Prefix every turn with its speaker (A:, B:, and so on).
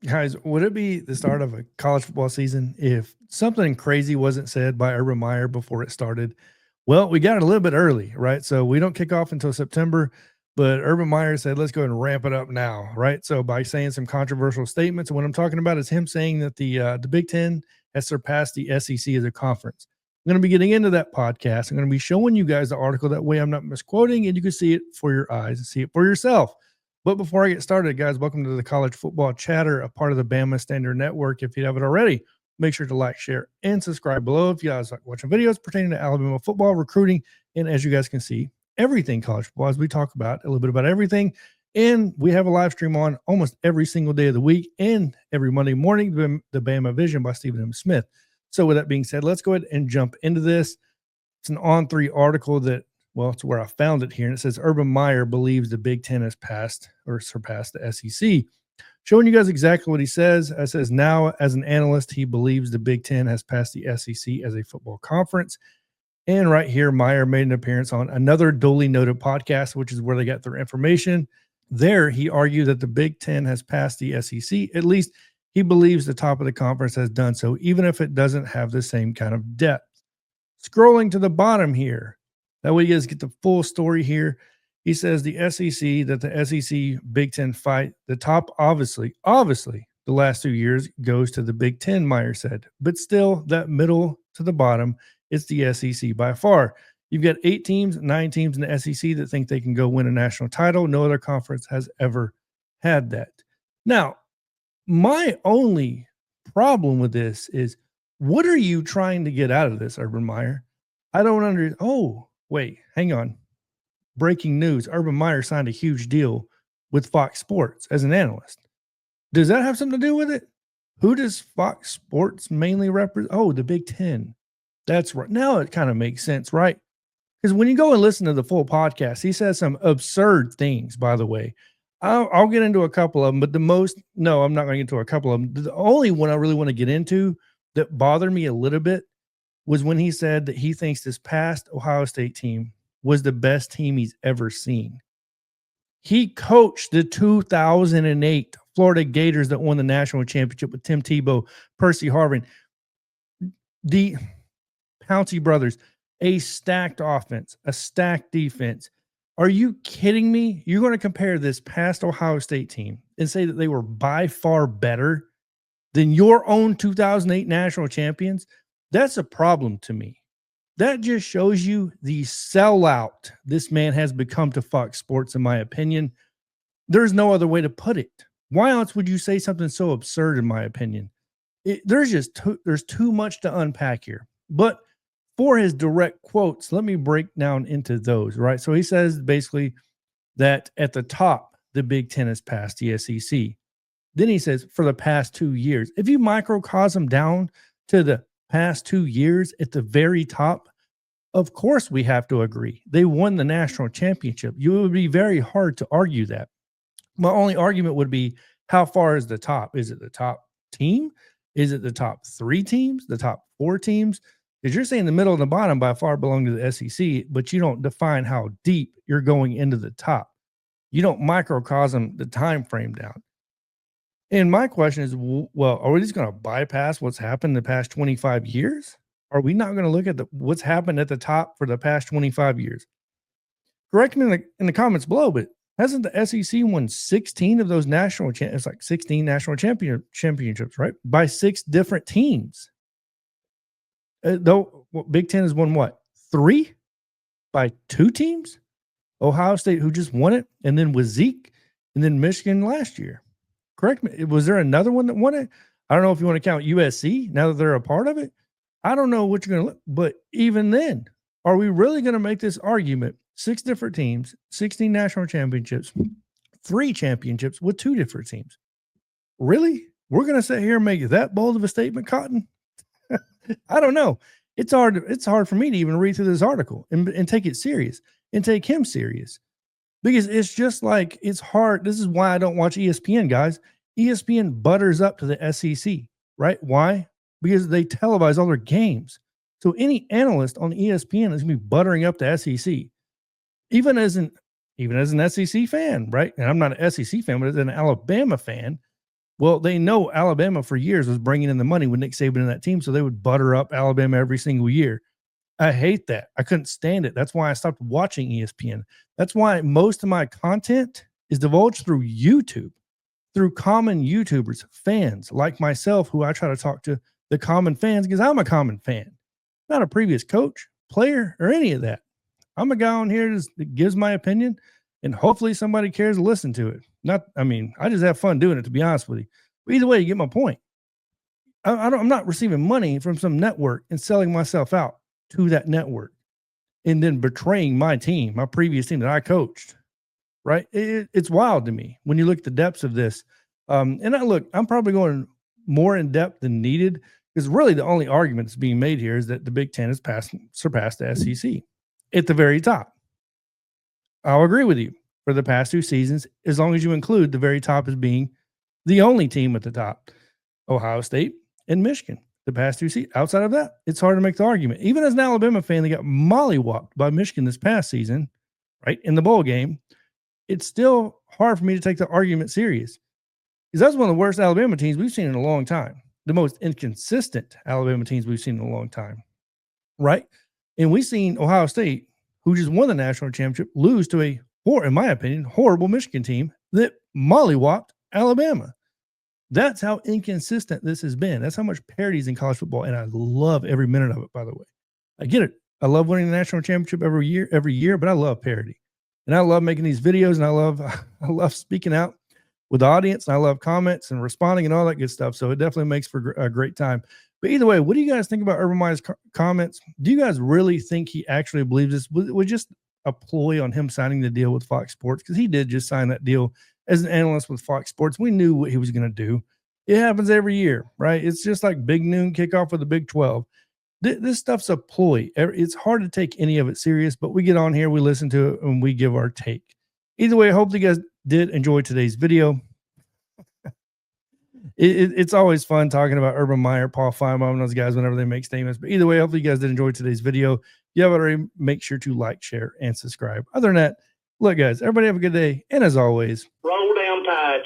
A: Guys, would it be the start of a college football season if something crazy wasn't said by Urban Meyer before it started? Well, we got it a little bit early, right? So we don't kick off until September, but Urban Meyer said, let's go ahead and ramp it up now, right? So by saying some controversial statements, and what I'm talking about is him saying that the Big Ten has surpassed the SEC as a conference. I'm going to be getting into that podcast. I'm going to be showing you guys the article. That way I'm not misquoting and you can see it for your eyes and see it for yourself. But before I get started, guys, welcome to the College Football Chatter, a part of the Bama Standard Network. If you haven't already, make sure to like, share, and subscribe below if you guys like watching videos pertaining to Alabama football, recruiting, and as you guys can see, everything college football, as we talk about a little bit about everything. And we have a live stream on almost every single day of the week and every Monday morning, the Bama Vision by Stephen M. Smith. So with that being said, let's go ahead and jump into this. It's an On3 article that, well, it's where I found it here. And it says Urban Meyer believes the Big Ten has passed or surpassed the SEC. Showing you guys exactly what he says. It says now, as an analyst, he believes the Big Ten has passed the SEC as a football conference. And right here, Meyer made an appearance on another duly noted podcast, which is where they got their information. There, he argued that the Big Ten has passed the SEC. At least he believes the top of the conference has done so, even if it doesn't have the same kind of depth. Scrolling to the bottom here, that way you guys get the full story here. He says the SEC, that the SEC Big Ten fight, the top, obviously, the last 2 years goes to the Big Ten, Meyer said. But still, that middle to the bottom, it's the SEC by far. You've got 9 teams in the SEC that think they can go win a national title. No other conference has ever had that. Now, my only problem with this is, what are you trying to get out of this, Urban Meyer? I don't understand. Oh, wait, hang on. Breaking news. Urban Meyer signed a huge deal with Fox Sports as an analyst. Does that have something to do with it? Who does Fox Sports mainly represent? Oh, the Big Ten. That's right. Now it kind of makes sense, right? Because when you go and listen to the full podcast, he says some absurd things, by the way. I'll get into a couple of them, but I'm not going to get into a couple of them. The only one I really want to get into that bothered me a little bit was when he said that he thinks this past Ohio State team was the best team he's ever seen. He coached the 2008 Florida Gators that won the national championship with Tim Tebow, Percy Harvin, the Pouncey brothers, a stacked offense, a stacked defense. Are you kidding me? You're going to compare this past Ohio State team and say that they were by far better than your own 2008 national champions? That's a problem to me. That just shows you the sellout this man has become to Fox Sports, in my opinion. There's no other way to put it. Why else would you say something so absurd, in my opinion? There's too much to unpack here. But for his direct quotes, let me break down into those, right? So he says basically that at the top, the Big Ten has passed the SEC. Then he says for the past 2 years. If you microcosm down to the past 2 years at the very top, of course we have to agree. They won the national championship. It would be very hard to argue that. My only argument would be, how far is the top? Is it the top team? Is it the top 3 teams? The top 4 teams? Because you're saying the middle and the bottom by far belong to the SEC, but you don't define how deep you're going into the top. You don't microcosm the time frame down. And my question is, well, are we just going to bypass what's happened in the past 25 years? Are we not going to look at what's happened at the top for the past 25 years? Correct me in the comments below, but hasn't the SEC won 16 of those it's like 16 national championships, right? By 6 different teams. Though Big Ten has won what? 3 by 2 teams? Ohio State, who just won it, and then with Zeke, and then Michigan last year. Correct me. Was there another one that won it? I don't know if you want to count USC now that they're a part of it. I don't know what you're going to look, but even then, are we really going to make this argument? 6 different teams, 16 national championships, 3 championships with 2 different teams. Really? We're going to sit here and make that bold of a statement, Cotton? I don't know. It's hard for me to even read through this article and take it serious and take him serious. Because it's just like, it's hard. This is why I don't watch ESPN, guys. ESPN butters up to the SEC, right? Why? Because they televise all their games. So any analyst on ESPN is going to be buttering up the SEC. Even as an SEC fan, right? And I'm not an SEC fan, but as an Alabama fan, Well, they know Alabama for years was bringing in the money with Nick Saban in that team, so they would butter up Alabama every single year. I hate that. I couldn't stand it. That's why I stopped watching ESPN. That's why most of my content is divulged through YouTube, through common YouTubers, fans like myself, who I try to talk to the common fans because I'm a common fan, not a previous coach, player, or any of that. I'm a guy on here that gives my opinion, and hopefully somebody cares to listen to it. I just have fun doing it, to be honest with you. But either way, you get my point. I'm not receiving money from some network and selling myself out to that network and then betraying my team, my previous team that I coached. Right? It's wild to me when you look at the depths of this. I'm probably going more in depth than needed because really the only argument that's being made here is that the Big Ten has surpassed the SEC at the very top. I'll agree with you for the past 2 seasons, as long as you include the very top as being the only team at the top, Ohio State and Michigan. The past 2 seasons. Outside of that, it's hard to make the argument. Even as an Alabama fan, they got mollywopped by Michigan this past season, right, in the bowl game. It's still hard for me to take the argument serious because that's one of the worst Alabama teams we've seen in a long time, the most inconsistent Alabama teams we've seen in a long time, right? And we've seen Ohio State, who just won the national championship, lose to in my opinion, horrible Michigan team that mollywopped Alabama. That's how inconsistent this has been. That's how much parity is in college football, and I love every minute of it, by the way. I get it. I love winning the national championship every year, but I love parity. And I love making these videos, and I love speaking out with the audience, and I love comments and responding and all that good stuff. So it definitely makes for a great time. But either way, what do you guys think about Urban Meyer's comments? Do you guys really think he actually believes this? Was just a ploy on him signing the deal with Fox Sports? Because he did just sign that deal as an analyst with Fox Sports. We knew what he was going to do. It happens every year, right? It's just like Big Noon kickoff with the Big 12. This stuff's a ploy. It's hard to take any of it serious, but we get on here, we listen to it, and we give our take. Either way, I hope you guys did enjoy today's video. It's always fun talking about Urban Meyer, Paul Feinbaum, and those guys whenever they make statements. But either way, hopefully you guys did enjoy today's video. If you haven't already, make sure to like, share, and subscribe. Other than that, look, guys, everybody have a good day. And as always,
B: roll down tide.